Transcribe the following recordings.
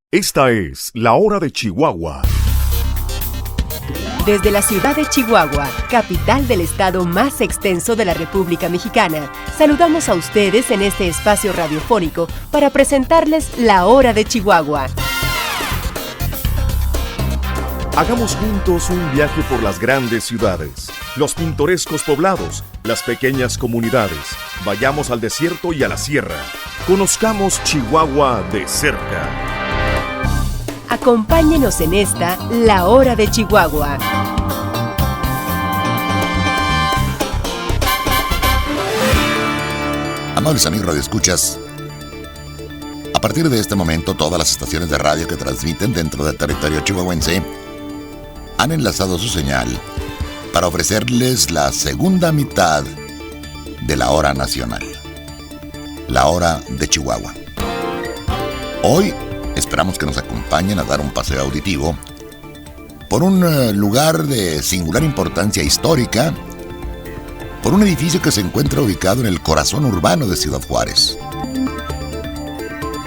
Esta es La Hora de Chihuahua. Desde la ciudad de Chihuahua, capital del estado más extenso de la República Mexicana, saludamos a ustedes en este espacio radiofónico para presentarles La Hora de Chihuahua. Hagamos juntos un viaje por las grandes ciudades, los pintorescos poblados, las pequeñas comunidades. Vayamos al desierto y a la sierra. Conozcamos Chihuahua de cerca. Acompáñenos en esta La Hora de Chihuahua. Amables amigos radioescuchas, a partir de este momento todas las estaciones de radio que transmiten dentro del territorio chihuahuense han enlazado su señal para ofrecerles la segunda mitad de la hora nacional, la Hora de Chihuahua. Hoy esperamos que nos acompañen a dar un paseo auditivo por un lugar de singular importancia histórica, por un edificio que se encuentra ubicado en el corazón urbano de Ciudad Juárez.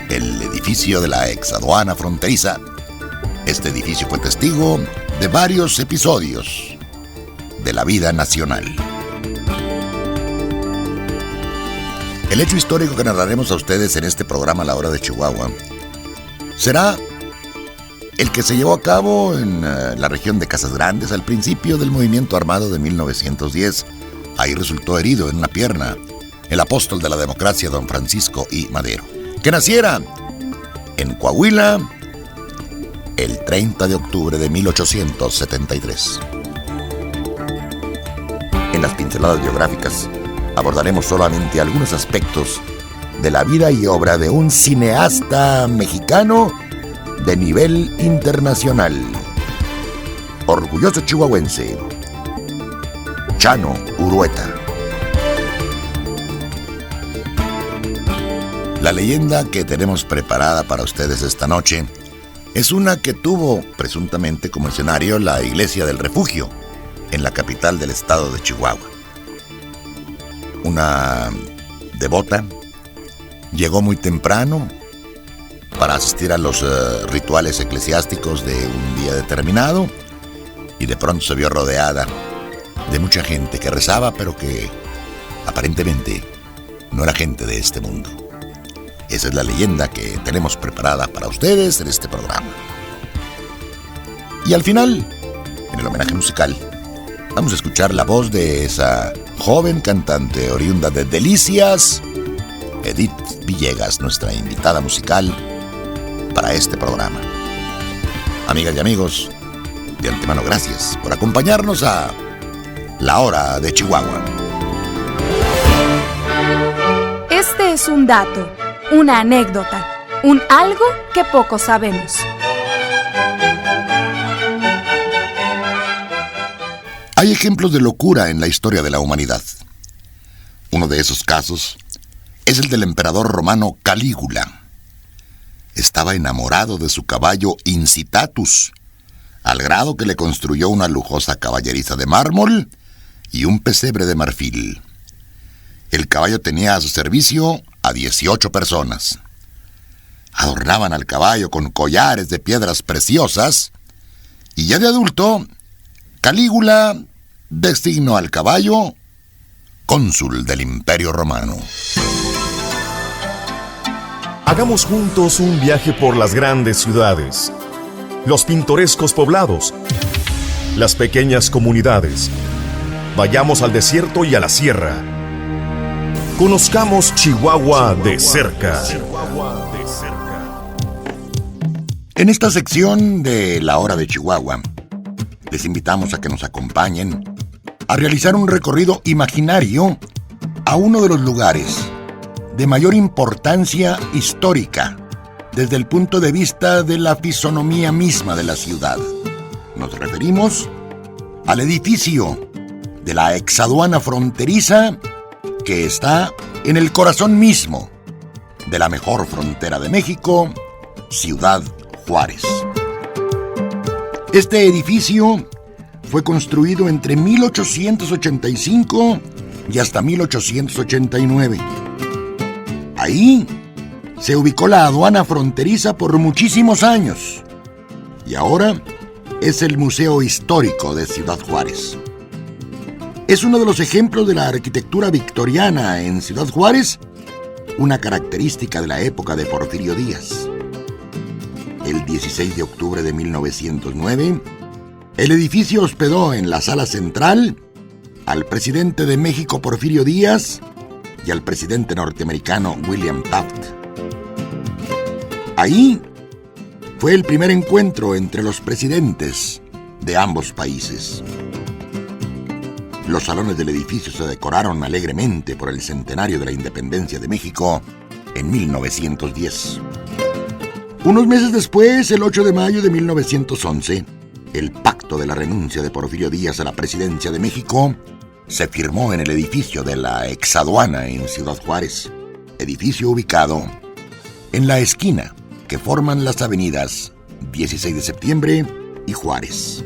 El edificio de la exaduana fronteriza. Este edificio fue testigo de varios episodios de la vida nacional. El hecho histórico que narraremos a ustedes en este programa La Hora de Chihuahua será el que se llevó a cabo en la región de Casas Grandes al principio del movimiento armado de 1910. Ahí resultó herido en una pierna el apóstol de la democracia, don Francisco I. Madero, que naciera en Coahuila el 30 de octubre de 1873. En las pinceladas biográficas abordaremos solamente algunos aspectos de la vida y obra de un cineasta mexicano de nivel internacional, orgulloso chihuahuense, Chano Urueta. La leyenda que tenemos preparada para ustedes esta noche es una que tuvo presuntamente como escenario la Iglesia del Refugio en la capital del estado de Chihuahua. Una devota llegó muy temprano para asistir a los rituales eclesiásticos de un día determinado y de pronto se vio rodeada de mucha gente que rezaba, pero que aparentemente no era gente de este mundo. Esa es la leyenda que tenemos preparada para ustedes en este programa. Y al final, en el homenaje musical, vamos a escuchar la voz de esa joven cantante oriunda de Delicias, Edith Villegas, nuestra invitada musical para este programa. Amigas y amigos, de antemano gracias por acompañarnos a La Hora de Chihuahua. Este es un dato, una anécdota, un algo que poco sabemos. Hay ejemplos de locura en la historia de la humanidad. Uno de esos casos es el del emperador romano Calígula. Estaba enamorado de su caballo Incitatus, al grado que le construyó una lujosa caballeriza de mármol y un pesebre de marfil. El caballo tenía a su servicio a 18 personas. Adornaban al caballo con collares de piedras preciosas y ya de adulto, Calígula designó al caballo cónsul del Imperio Romano. Hagamos juntos un viaje por las grandes ciudades, los pintorescos poblados, las pequeñas comunidades. Vayamos al desierto y a la sierra. Conozcamos Chihuahua de cerca. En esta sección de La Hora de Chihuahua, les invitamos a que nos acompañen a realizar un recorrido imaginario a uno de los lugares de mayor importancia histórica desde el punto de vista de la fisonomía misma de la ciudad. Nos referimos al edificio de la exaduana fronteriza que está en el corazón mismo de la mejor frontera de México, Ciudad Juárez. Este edificio fue construido entre 1885 y hasta 1889. Ahí se ubicó la aduana fronteriza por muchísimos años y ahora es el Museo Histórico de Ciudad Juárez. Es uno de los ejemplos de la arquitectura victoriana en Ciudad Juárez, una característica de la época de Porfirio Díaz. El 16 de octubre de 1909, el edificio hospedó en la sala central al presidente de México Porfirio Díaz y al presidente norteamericano William Taft. Ahí fue el primer encuentro entre los presidentes de ambos países. Los salones del edificio se decoraron alegremente por el centenario de la independencia de México en 1910. Unos meses después, el 8 de mayo de 1911, el pacto de la renuncia de Porfirio Díaz a la presidencia de México se firmó en el edificio de la exaduana en Ciudad Juárez, edificio ubicado en la esquina que forman las avenidas 16 de septiembre y Juárez.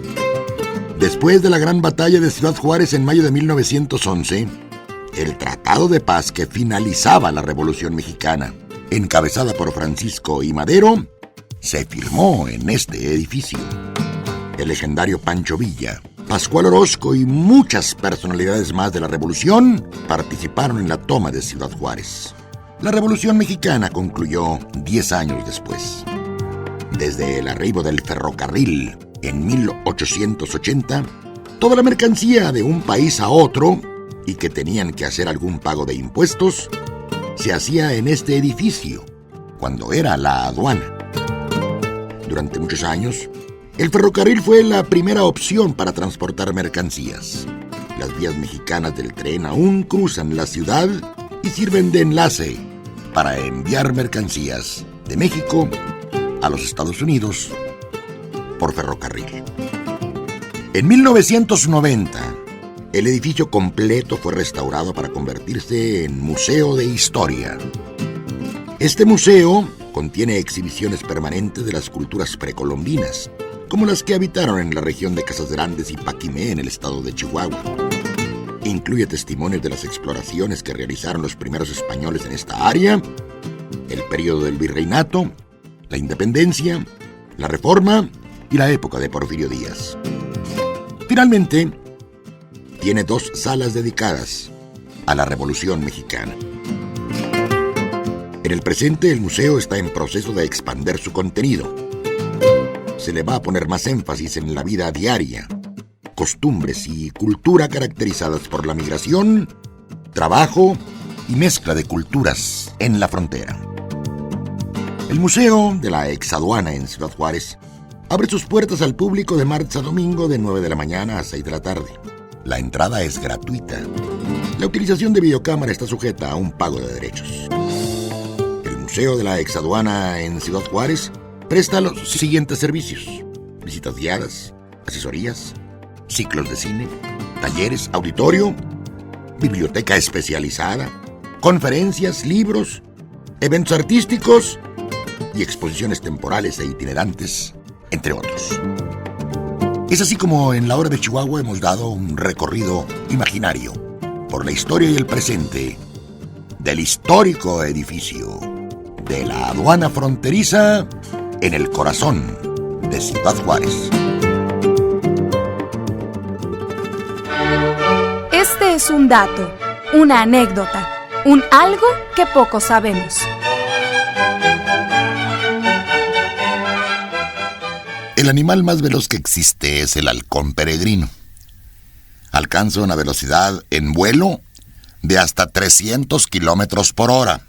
Después de la gran batalla de Ciudad Juárez en mayo de 1911, el Tratado de Paz que finalizaba la Revolución Mexicana, encabezada por Francisco I. Madero, se firmó en este edificio. El legendario Pancho Villa, Pascual Orozco y muchas personalidades más de la Revolución participaron en la toma de Ciudad Juárez. La Revolución Mexicana concluyó 10 años después. Desde el arribo del ferrocarril en 1880, toda la mercancía de un país a otro y que tenían que hacer algún pago de impuestos se hacía en este edificio, cuando era la aduana. Durante muchos años, el ferrocarril fue la primera opción para transportar mercancías. Las vías mexicanas del tren aún cruzan la ciudad y sirven de enlace para enviar mercancías de México a los Estados Unidos por ferrocarril. En 1990, el edificio completo fue restaurado para convertirse en Museo de Historia. Este museo contiene exhibiciones permanentes de las culturas precolombinas, como las que habitaron en la región de Casas Grandes y Paquimé en el estado de Chihuahua. Incluye testimonios de las exploraciones que realizaron los primeros españoles en esta área, el periodo del virreinato, la independencia, la reforma y la época de Porfirio Díaz. Finalmente, tiene 2 salas dedicadas a la Revolución Mexicana. En el presente, el museo está en proceso de expandir su contenido. Se le va a poner más énfasis en la vida diaria, costumbres y cultura caracterizadas por la migración, trabajo y mezcla de culturas en la frontera. El Museo de la Exaduana en Ciudad Juárez abre sus puertas al público de martes a domingo de 9 de la mañana a 6 de la tarde. La entrada es gratuita. La utilización de videocámara está sujeta a un pago de derechos. El Museo de la Exaduana en Ciudad Juárez presta los siguientes servicios: visitas guiadas, asesorías, ciclos de cine, talleres, auditorio, biblioteca especializada, conferencias, libros, eventos artísticos y exposiciones temporales e itinerantes, entre otros. Es así como en La Hora de Chihuahua hemos dado un recorrido imaginario por la historia y el presente del histórico edificio de la aduana fronteriza en el corazón de Ciudad Juárez. Este es un dato, una anécdota, un algo que pocos sabemos. El animal más veloz que existe es el halcón peregrino. Alcanza una velocidad en vuelo de hasta 300 kilómetros por hora.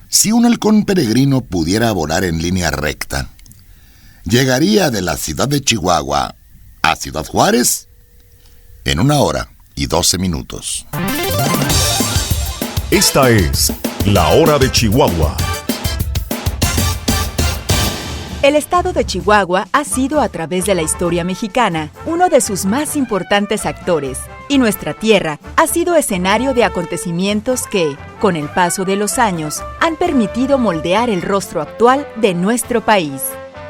Si un halcón peregrino pudiera volar en línea recta, llegaría de la ciudad de Chihuahua a Ciudad Juárez en 1 hora y 12 minutos. Esta es La Hora de Chihuahua. El estado de Chihuahua ha sido, a través de la historia mexicana, uno de sus más importantes actores, y nuestra tierra ha sido escenario de acontecimientos que, con el paso de los años, han permitido moldear el rostro actual de nuestro país.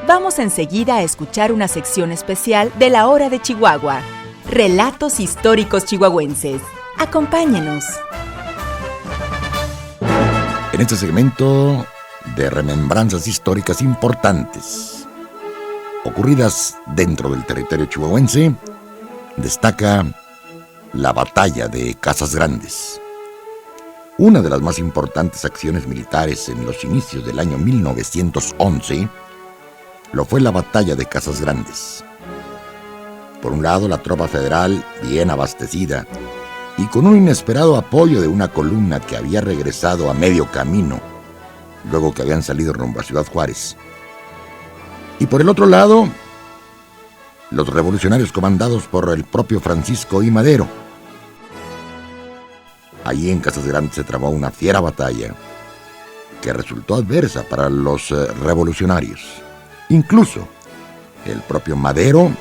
Vamos enseguida a escuchar una sección especial de La Hora de Chihuahua, Relatos históricos chihuahuenses. Acompáñenos. En este segmento de remembranzas históricas importantes ocurridas dentro del territorio chihuahuense, destaca la Batalla de Casas Grandes. Una de las más importantes acciones militares en los inicios del año 1911 lo fue la Batalla de Casas Grandes. Por un lado, la tropa federal, bien abastecida y con un inesperado apoyo de una columna que había regresado a medio camino, luego que habían salido rumbo a Ciudad Juárez. Y por el otro lado, los revolucionarios comandados por el propio Francisco I. Madero. Allí en Casas Grandes se trabó una fiera batalla que resultó adversa para los revolucionarios. Incluso el propio Madero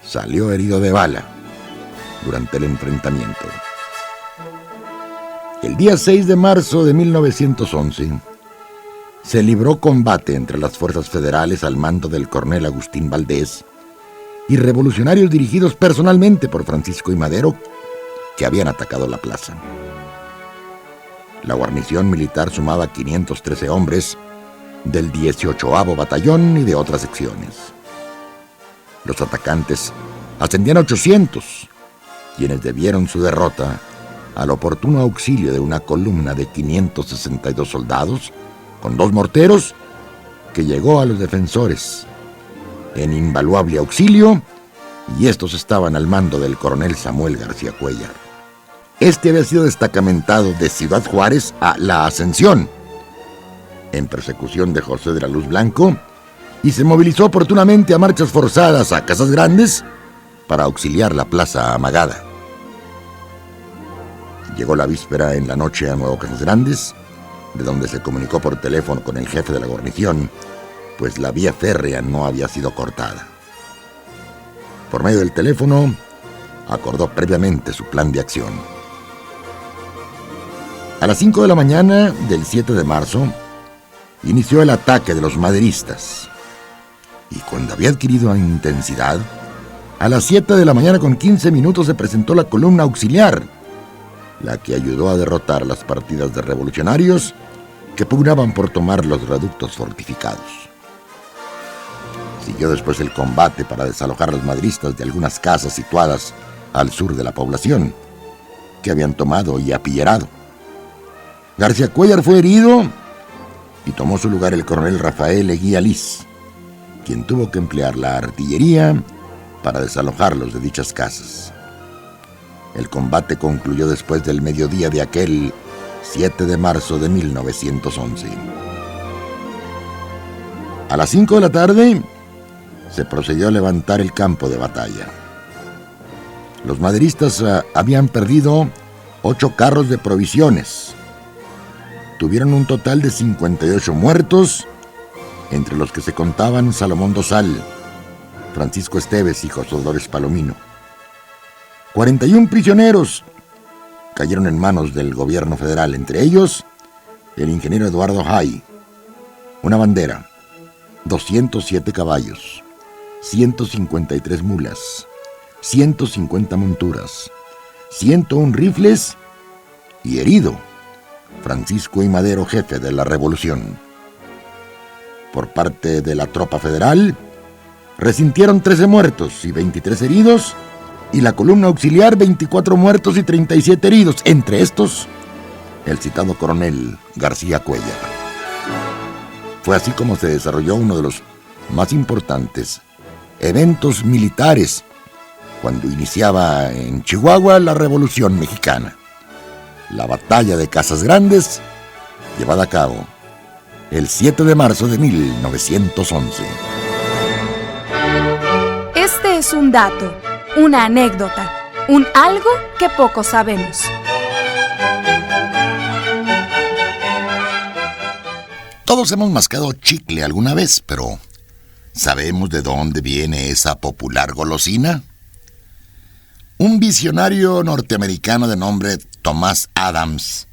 salió herido de bala durante el enfrentamiento. El día 6 de marzo de 1911 se libró combate entre las fuerzas federales al mando del coronel Agustín Valdés y revolucionarios dirigidos personalmente por Francisco I. Madero, que habían atacado la plaza. La guarnición militar sumaba 513 hombres del 18º Batallón y de otras secciones. Los atacantes ascendían a 800, quienes debieron su derrota al oportuno auxilio de una columna de 562 soldados con 2 morteros que llegó a los defensores en invaluable auxilio, y estos estaban al mando del coronel Samuel García Cuéllar. Este había sido destacamentado de Ciudad Juárez a La Ascensión, en persecución de José de la Luz Blanco, y se movilizó oportunamente a marchas forzadas a Casas Grandes para auxiliar la plaza amagada. Llegó la víspera en la noche a Nuevo Casas Grandes, de donde se comunicó por teléfono con el jefe de la guarnición, pues la vía férrea no había sido cortada. Por medio del teléfono, acordó previamente su plan de acción. A las 5 de la mañana del 7 de marzo, inició el ataque de los maderistas. Y cuando había adquirido intensidad, a las 7 de la mañana con 15 minutos se presentó la columna auxiliar, la que ayudó a derrotar las partidas de revolucionarios que pugnaban por tomar los reductos fortificados. Siguió después el combate para desalojar a los maderistas de algunas casas situadas al sur de la población, que habían tomado y apillerado. García Cuéllar fue herido y tomó su lugar el coronel Rafael Eguía Liz, quien tuvo que emplear la artillería para desalojarlos de dichas casas. El combate concluyó después del mediodía de aquel 7 de marzo de 1911. A las 5 de la tarde se procedió a levantar el campo de batalla. Los maderistas habían perdido 8 carros de provisiones. Tuvieron un total de 58 muertos, entre los que se contaban Salomón Dosal, Francisco Esteves y José Dolores Palomino. 41 prisioneros cayeron en manos del gobierno federal, entre ellos el ingeniero Eduardo Jay, una bandera, 207 caballos, 153 mulas, 150 monturas, 101 rifles y herido Francisco I. Madero, jefe de la revolución. Por parte de la tropa federal, resintieron 13 muertos y 23 heridos, y la columna auxiliar 24 muertos y 37 heridos, entre estos el citado coronel García Cuéllar. Fue así como se desarrolló uno de los más importantes eventos militares cuando iniciaba en Chihuahua la Revolución Mexicana, la Batalla de Casas Grandes, llevada a cabo el 7 de marzo de 1911. Este es un dato, una anécdota, un algo que poco sabemos. Todos hemos mascado chicle alguna vez, pero ¿sabemos de dónde viene esa popular golosina? Un visionario norteamericano de nombre Thomas Adams,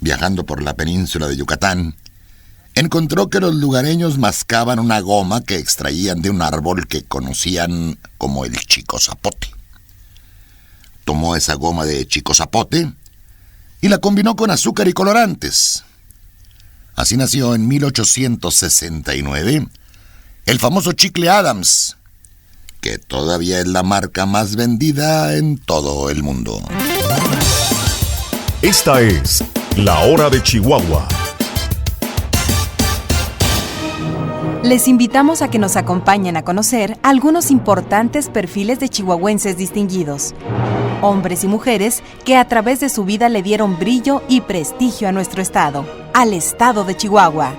viajando por la península de Yucatán, encontró que los lugareños mascaban una goma que extraían de un árbol que conocían como el chicozapote. Tomó esa goma de chicozapote y la combinó con azúcar y colorantes. Así nació en 1869 el famoso chicle Adams, que todavía es la marca más vendida en todo el mundo. Esta es La Hora de Chihuahua. Les invitamos a que nos acompañen a conocer algunos importantes perfiles de chihuahuenses distinguidos. Hombres y mujeres que a través de su vida le dieron brillo y prestigio a nuestro estado, al estado de Chihuahua.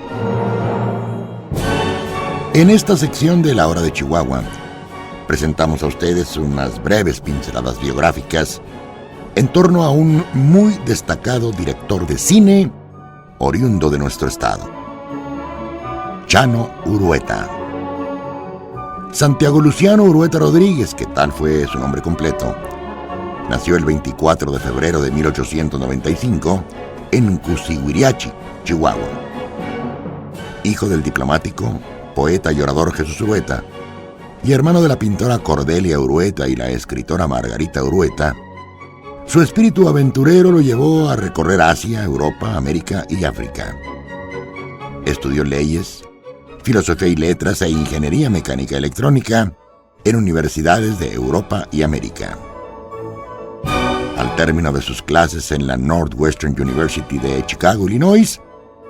En esta sección de La Hora de Chihuahua, presentamos a ustedes unas breves pinceladas biográficas en torno a un muy destacado director de cine oriundo de nuestro estado, Chano Urueta. Santiago Luciano Urueta Rodríguez, que tal fue su nombre completo, nació el 24 de febrero de 1895 en Cusihuiriachi, Chihuahua. Hijo del diplomático, poeta y orador Jesús Urueta, y hermano de la pintora Cordelia Urueta y la escritora Margarita Urueta, su espíritu aventurero lo llevó a recorrer Asia, Europa, América y África. Estudió leyes, filosofía y letras e ingeniería mecánica electrónica en universidades de Europa y América. Al término de sus clases en la Northwestern University de Chicago, Illinois,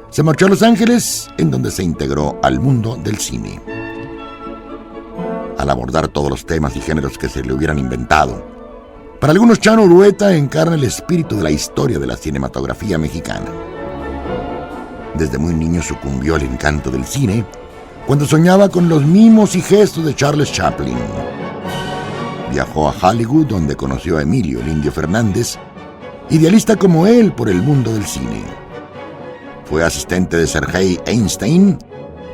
se marchó a Los Ángeles, en donde se integró al mundo del cine. Al abordar todos los temas y géneros que se le hubieran inventado, para algunos Chano Urueta encarna el espíritu de la historia de la cinematografía mexicana. Desde muy niño sucumbió al encanto del cine cuando soñaba con los mimos y gestos de Charles Chaplin. Viajó a Hollywood, donde conoció a Emilio el Indio Fernández, idealista como él por el mundo del cine. Fue asistente de Sergei Einstein,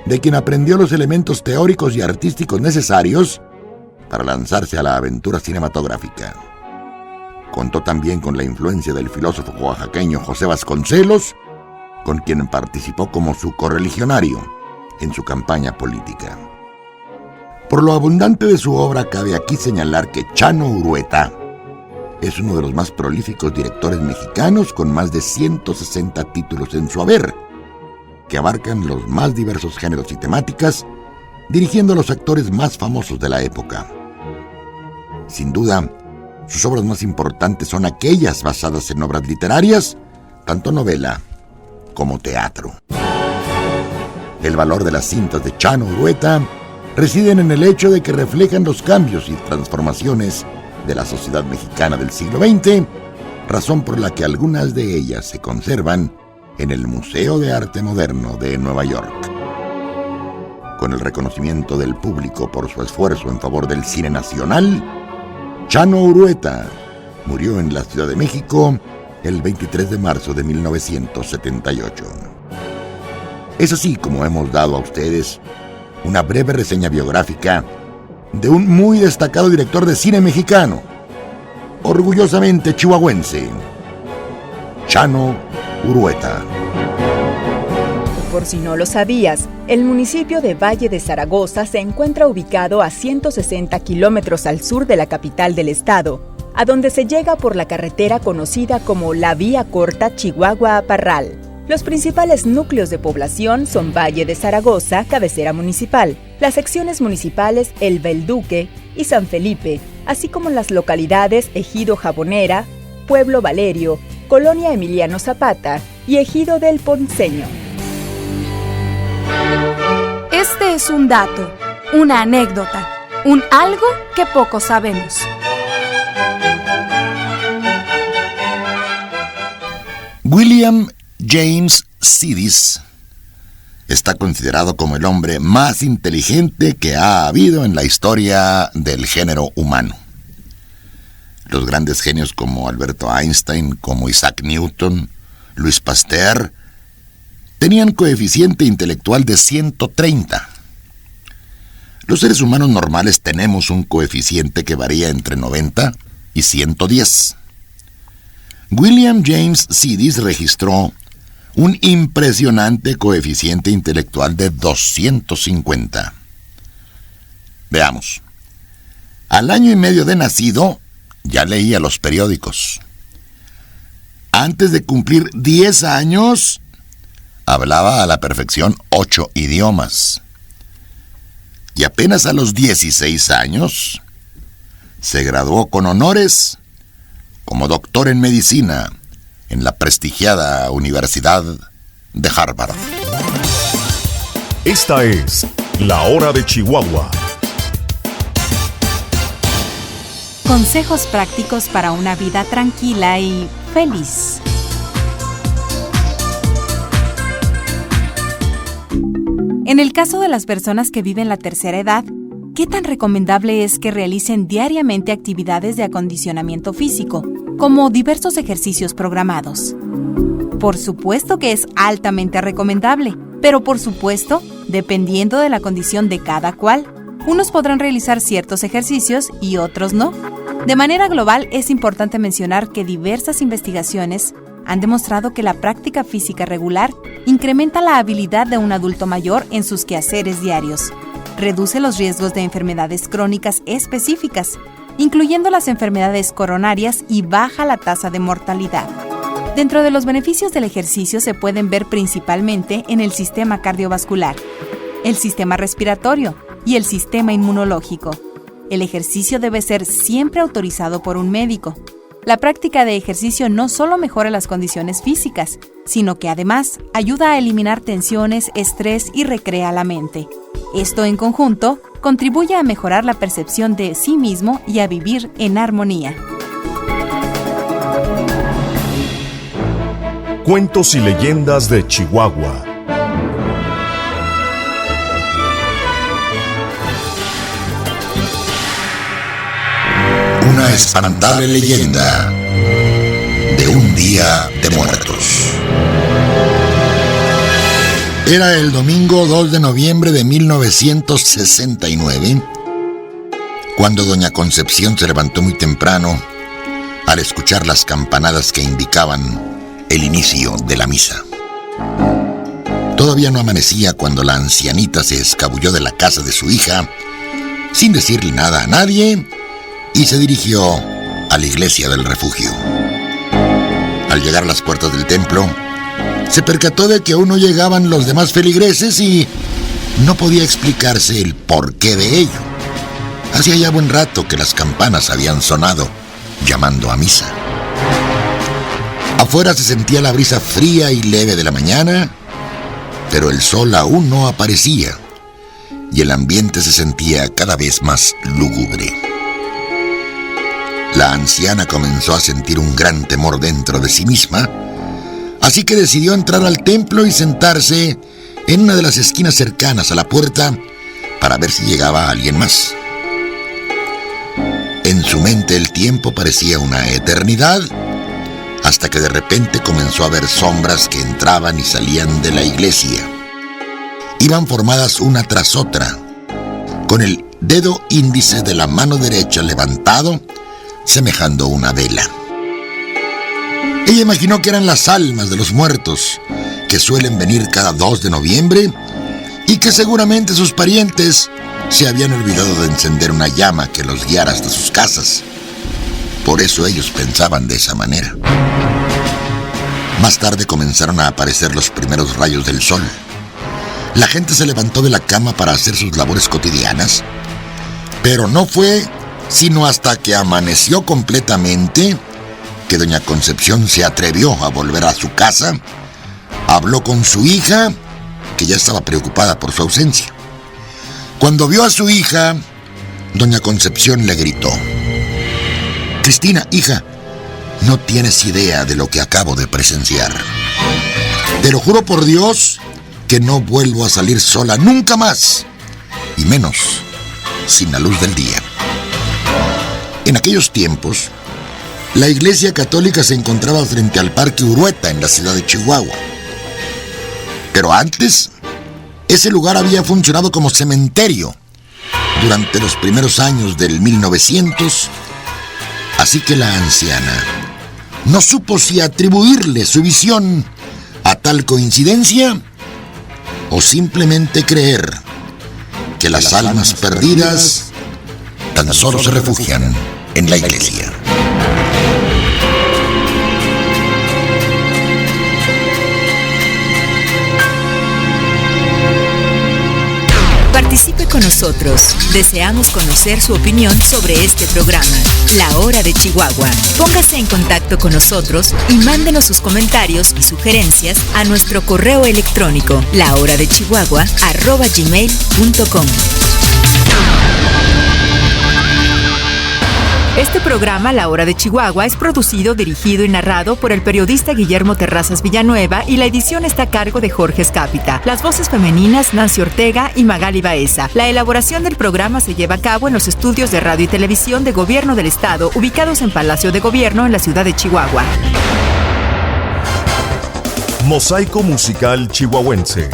de quien aprendió los elementos teóricos y artísticos necesarios para lanzarse a la aventura cinematográfica. Contó también con la influencia del filósofo oaxaqueño José Vasconcelos, con quien participó como su correligionario en su campaña política. Por lo abundante de su obra, cabe aquí señalar que Chano Urueta es uno de los más prolíficos directores mexicanos, con más de 160 títulos en su haber, que abarcan los más diversos géneros y temáticas, dirigiendo a los actores más famosos de la época. Sin duda, sus obras más importantes son aquellas basadas en obras literarias, tanto novela como teatro. El valor de las cintas de Chano Urueta residen en el hecho de que reflejan los cambios y transformaciones de la sociedad mexicana del siglo XX, razón por la que algunas de ellas se conservan en el Museo de Arte Moderno de Nueva York. Con el reconocimiento del público por su esfuerzo en favor del cine nacional, Chano Urueta murió en la Ciudad de México el 23 de marzo de 1978. Es así como hemos dado a ustedes una breve reseña biográfica de un muy destacado director de cine mexicano, orgullosamente chihuahuense, Chano Urueta. Por si no lo sabías, el municipio de Valle de Zaragoza se encuentra ubicado a 160 kilómetros al sur de la capital del estado, a donde se llega por la carretera conocida como la Vía Corta Chihuahua a Parral. Los principales núcleos de población son Valle de Zaragoza, cabecera municipal, las secciones municipales El Belduque y San Felipe, así como las localidades Ejido Jabonera, Pueblo Valerio, Colonia Emiliano Zapata y Ejido del Ponceño. Este es un dato, una anécdota, un algo que pocos sabemos. William James Sidis está considerado como el hombre más inteligente que ha habido en la historia del género humano. Los grandes genios como Alberto Einstein, como Isaac Newton, Louis Pasteur, tenían coeficiente intelectual de 130. Los seres humanos normales tenemos un coeficiente que varía entre 90 y 110. William James Sidis registró un impresionante coeficiente intelectual de 250. Veamos. Al año y medio de nacido, ya leía los periódicos. Antes de cumplir 10 años, Hablaba a la perfección 8 idiomas. Y apenas a los 16 años, se graduó con honores como doctor en medicina en la prestigiada Universidad de Harvard. Esta es La Hora de Chihuahua. Consejos prácticos para una vida tranquila y feliz. En el caso de las personas que viven la tercera edad, ¿qué tan recomendable es que realicen diariamente actividades de acondicionamiento físico, como diversos ejercicios programados? Por supuesto que es altamente recomendable, pero por supuesto, dependiendo de la condición de cada cual, unos podrán realizar ciertos ejercicios y otros no. De manera global, es importante mencionar que diversas investigaciones han demostrado que la práctica física regular incrementa la habilidad de un adulto mayor en sus quehaceres diarios, reduce los riesgos de enfermedades crónicas específicas, incluyendo las enfermedades coronarias, y baja la tasa de mortalidad. Dentro de los beneficios del ejercicio se pueden ver principalmente en el sistema cardiovascular, el sistema respiratorio y el sistema inmunológico. El ejercicio debe ser siempre autorizado por un médico. La práctica de ejercicio no solo mejora las condiciones físicas, sino que además ayuda a eliminar tensiones, estrés y recrea la mente. Esto en conjunto contribuye a mejorar la percepción de sí mismo y a vivir en armonía. Cuentos y leyendas de Chihuahua. Una espantable leyenda de un día de muertos. Era el domingo 2 de noviembre de 1969, cuando doña Concepción se levantó muy temprano al escuchar las campanadas que indicaban el inicio de la misa. Todavía no amanecía cuando la ancianita se escabulló de la casa de su hija, sin decirle nada a nadie, y se dirigió a la iglesia del refugio. Al llegar a las puertas del templo, se percató de que aún no llegaban los demás feligreses y no podía explicarse el porqué de ello. Hacía ya buen rato que las campanas habían sonado, llamando a misa. Afuera se sentía la brisa fría y leve de la mañana, pero el sol aún no aparecía y el ambiente se sentía cada vez más lúgubre. La anciana comenzó a sentir un gran temor dentro de sí misma, así que decidió entrar al templo y sentarse en una de las esquinas cercanas a la puerta para ver si llegaba alguien más. En su mente el tiempo parecía una eternidad, hasta que de repente comenzó a ver sombras que entraban y salían de la iglesia. Iban formadas una tras otra, con el dedo índice de la mano derecha levantado, semejando una vela. Ella imaginó que eran las almas de los muertos, que suelen venir cada 2 de noviembre, y que seguramente sus parientes se habían olvidado de encender una llama que los guiara hasta sus casas. Por eso ellos pensaban de esa manera. Más tarde comenzaron a aparecer los primeros rayos del sol. La gente se levantó de la cama para hacer sus labores cotidianas, pero no fue sino hasta que amaneció completamente que doña Concepción se atrevió a volver a su casa, habló con su hija, que ya estaba preocupada por su ausencia. Cuando vio a su hija, doña Concepción le gritó: «Cristina, hija, no tienes idea de lo que acabo de presenciar. Te lo juro por Dios que no vuelvo a salir sola nunca más, y menos sin la luz del día». En aquellos tiempos, la Iglesia Católica se encontraba frente al Parque Urueta en la ciudad de Chihuahua. Pero antes, ese lugar había funcionado como cementerio durante los primeros años del 1900, así que la anciana no supo si atribuirle su visión a tal coincidencia o simplemente creer que las almas perdidas tan solo se refugian en la iglesia. Participe con nosotros. Deseamos conocer su opinión sobre este programa, La Hora de Chihuahua. Póngase en contacto con nosotros y mándenos sus comentarios y sugerencias a nuestro correo electrónico lahoradechihuahua@gmail.com. Este programa, La Hora de Chihuahua, es producido, dirigido y narrado por el periodista Guillermo Terrazas Villanueva y la edición está a cargo de Jorge Escápita. Las voces femeninas, Nancy Ortega y Magali Baeza. La elaboración del programa se lleva a cabo en los estudios de radio y televisión de Gobierno del Estado, ubicados en Palacio de Gobierno, en la ciudad de Chihuahua. Mosaico musical chihuahuense.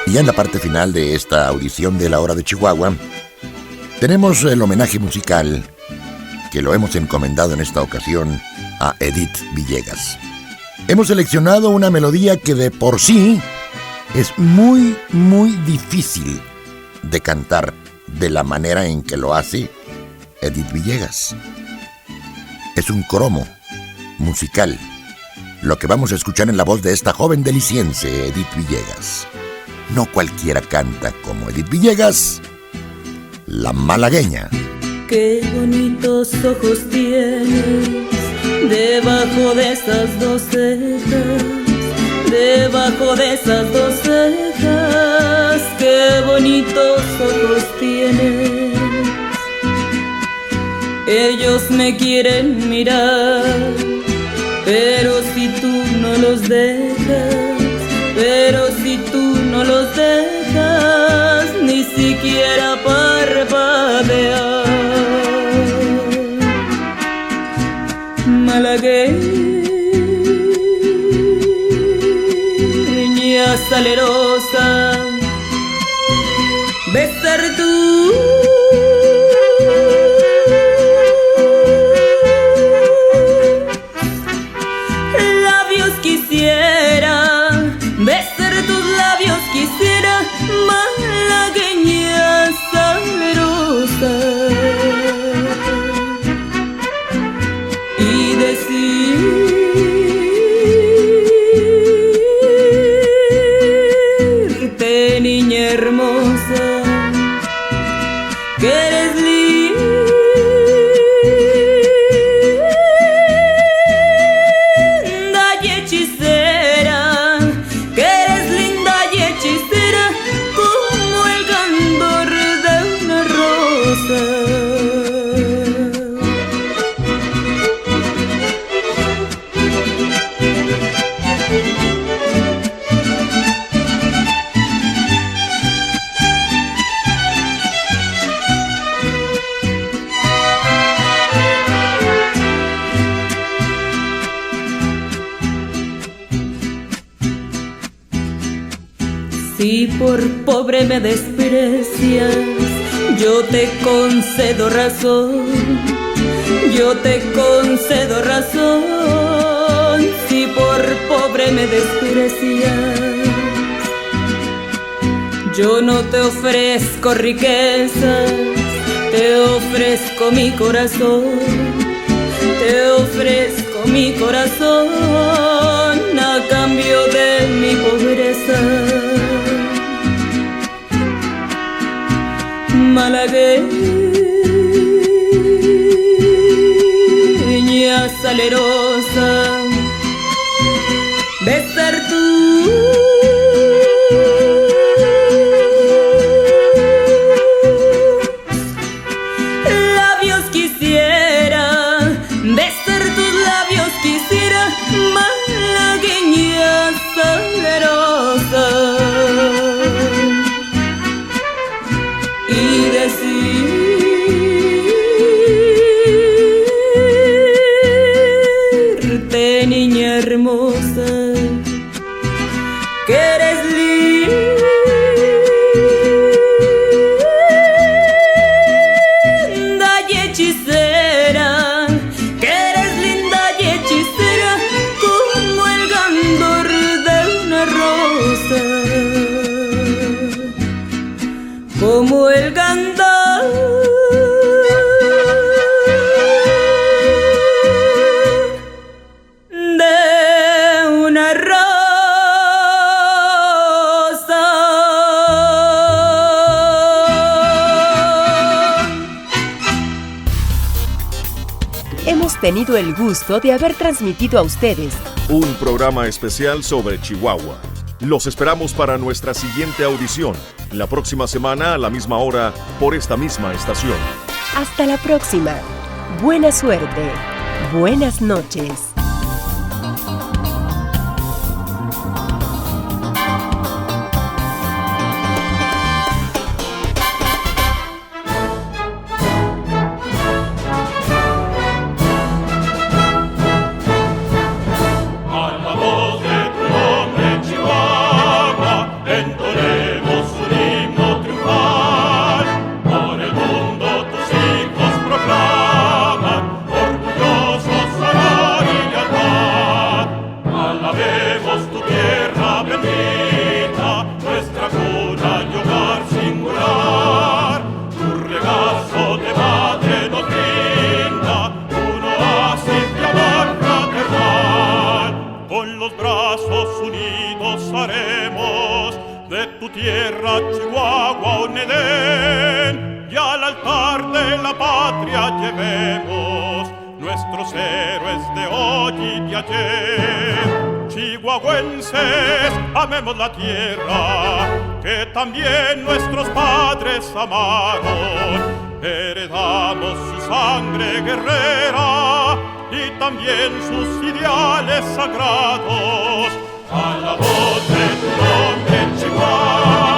Y en la parte final de esta audición de La Hora de Chihuahua, tenemos el homenaje musical que lo hemos encomendado en esta ocasión a Edith Villegas. Hemos seleccionado una melodía que de por sí es muy, muy difícil de cantar de la manera en que lo hace Edith Villegas. Es un cromo musical, lo que vamos a escuchar en la voz de esta joven deliciense, Edith Villegas. No cualquiera canta como Edith Villegas, la malagueña. Qué bonitos ojos tienes debajo de esas dos cejas, debajo de esas dos cejas. Qué bonitos ojos tienes. Ellos me quieren mirar, pero si tú no los dejas, pero si tú no los dejas, ni siquiera parpadear. Malagueña salerosa, besar tú labios quisiera, besar tus labios quisiera, malagueña salerosa, y decirte, niña hermosa, que eres linda y hechicera, que eres linda y hechicera como el candor de una rosa. Si por pobre me desprecias, yo te concedo razón, yo te concedo razón. Si por pobre me desprecias, yo no te ofrezco riquezas, te ofrezco mi corazón, te ofrezco mi corazón a cambio de mi pobreza. Malagueña salerosa, besar tú labios quisiera, besar tus labios quisiera, malagueña salerosa, y decirte, niña hermosa, que eres linda y hechicera, que eres linda y hechicera como el candor de una rosa, como el candor de una rosa. hemos tenido el gusto de haber transmitido a ustedes un programa especial sobre Chihuahua. Los esperamos para nuestra siguiente audición, la próxima semana a la misma hora por esta misma estación. Hasta la próxima. Buena suerte. Buenas noches. Tierra, Chihuahua, un Edén, y al altar de la patria llevemos nuestros héroes de hoy y de ayer. Chihuahuenses, amemos la tierra que también nuestros padres amaron. Heredamos su sangre guerrera y también sus ideales sagrados. A la voz de tu nombre, Chihuahua.